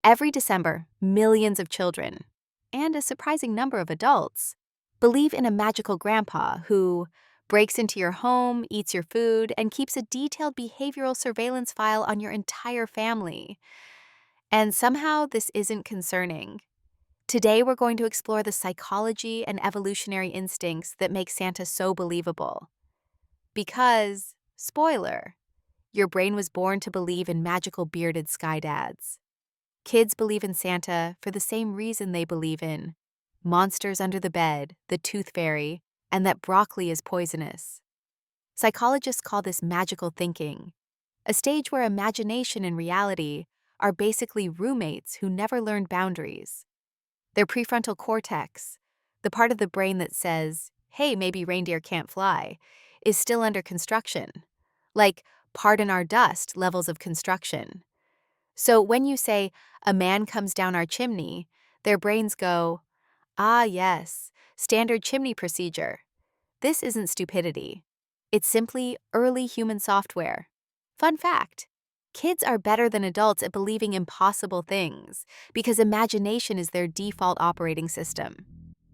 Every December, millions of children, and a surprising number of adults, believe in a magical grandpa who breaks into your home, eats your food, and keeps a detailed behavioral surveillance file on your entire family. And somehow this isn't concerning. Today we're going to explore the psychology and evolutionary instincts that make Santa so believable. Because, spoiler, your brain was born to believe in magical bearded sky dads. Kids believe in Santa for the same reason they believe in monsters under the bed, the tooth fairy, and that broccoli is poisonous. Psychologists call this magical thinking, a stage where imagination and reality are basically roommates who never learned boundaries. Their prefrontal cortex, the part of the brain that says, hey, maybe reindeer can't fly, is still under construction. Like, pardon our dust levels of construction. So when you say, a man comes down our chimney, their brains go, ah, yes, standard chimney procedure. This isn't stupidity. It's simply early human software. Fun fact, kids are better than adults at believing impossible things because imagination is their default operating system.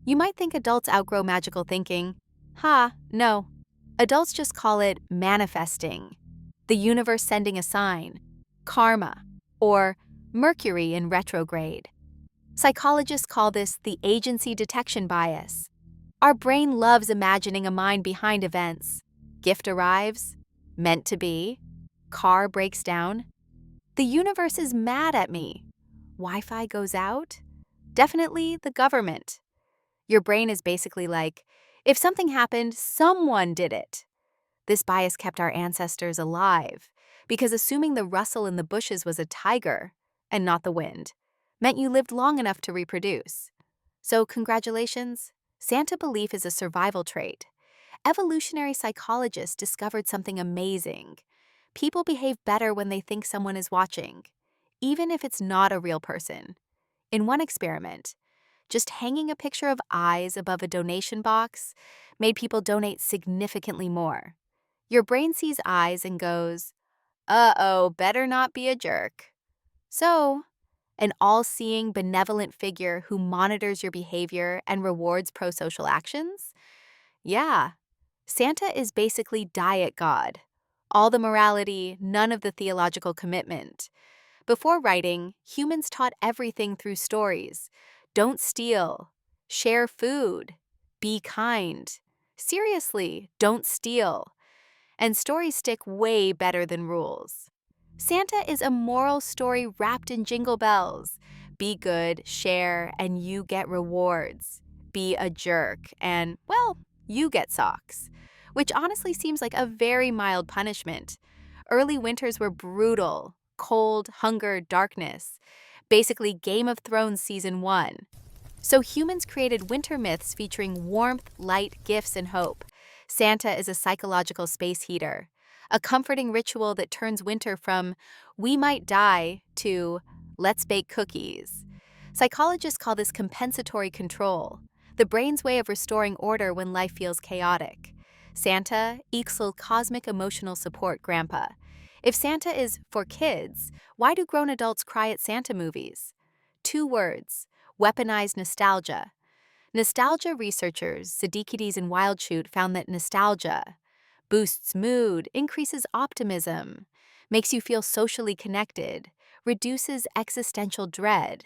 You might think adults outgrow magical thinking. No. Adults just call it manifesting, the universe sending a sign, karma, or Mercury in retrograde. Psychologists call this the agency detection bias. Our brain loves imagining a mind behind events. Gift arrives, meant to be, car breaks down. The universe is mad at me. Wi-Fi goes out? Definitely the government. Your brain is basically like, if something happened, someone did it. This bias kept our ancestors alive, because assuming the rustle in the bushes was a tiger, and not the wind, meant you lived long enough to reproduce. So congratulations, Santa belief is a survival trait. Evolutionary psychologists discovered something amazing. People behave better when they think someone is watching, even if it's not a real person. In one experiment, just hanging a picture of eyes above a donation box made people donate significantly more. Your brain sees eyes and goes, uh-oh, better not be a jerk. So, an all-seeing, benevolent figure who monitors your behavior and rewards pro-social actions? Yeah, Santa is basically diet God. All the morality, none of the theological commitment. Before writing, humans taught everything through stories. Don't steal. Share food. Be kind. Seriously, don't steal. And stories stick way better than rules. Santa is a moral story wrapped in jingle bells. Be good, share, and you get rewards. Be a jerk, and, well, you get socks. Which honestly seems like a very mild punishment. Early winters were brutal. Cold, hunger, darkness. Basically Game of Thrones Season 1. So humans created winter myths featuring warmth, light, gifts, and hope. Santa is a psychological space heater, a comforting ritual that turns winter from we might die to let's bake cookies. Psychologists call this compensatory control, the brain's way of restoring order when life feels chaotic. Santa equals cosmic emotional support grandpa. If Santa is for kids, why do grown adults cry at Santa movies? 2 words: weaponized nostalgia. Nostalgia researchers Sedikides and Wildschut found that nostalgia boosts mood, increases optimism, makes you feel socially connected, reduces existential dread.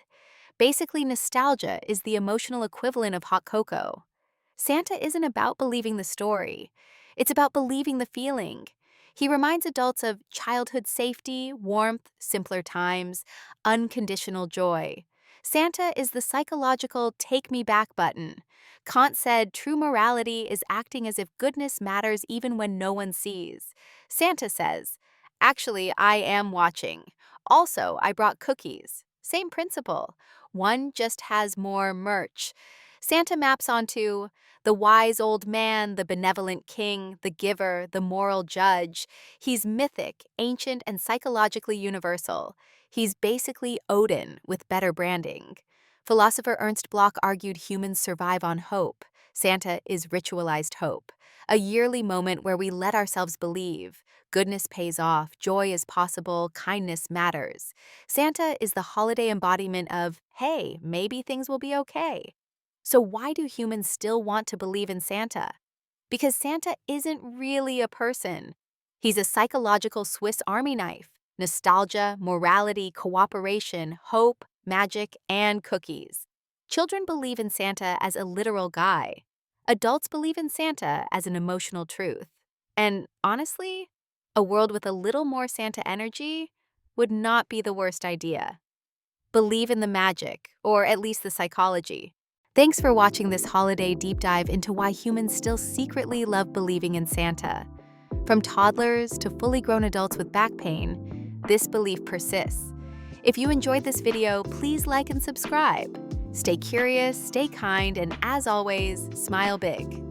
Basically, nostalgia is the emotional equivalent of hot cocoa. Santa isn't about believing the story. It's about believing the feeling. He reminds adults of childhood safety, warmth, simpler times, unconditional joy. Santa is the psychological take me back button. Kant said true morality is acting as if goodness matters even when no one sees. Santa says, actually, I am watching. Also, I brought cookies. Same principle. One just has more merch. Santa maps onto the wise old man, the benevolent king, the giver, the moral judge. He's mythic, ancient, and psychologically universal. He's basically Odin with better branding. Philosopher Ernst Bloch argued humans survive on hope. Santa is ritualized hope, a yearly moment where we let ourselves believe. Goodness pays off, joy is possible, kindness matters. Santa is the holiday embodiment of, hey, maybe things will be okay. So why do humans still want to believe in Santa? Because Santa isn't really a person. He's a psychological Swiss Army knife. Nostalgia, morality, cooperation, hope, magic, and cookies. Children believe in Santa as a literal guy. Adults believe in Santa as an emotional truth. And honestly, a world with a little more Santa energy would not be the worst idea. Believe in the magic, or at least the psychology. Thanks for watching this holiday deep dive into why humans still secretly love believing in Santa. From toddlers to fully grown adults with back pain, this belief persists. If you enjoyed this video, please like and subscribe. Stay curious, stay kind, and as always, smile big.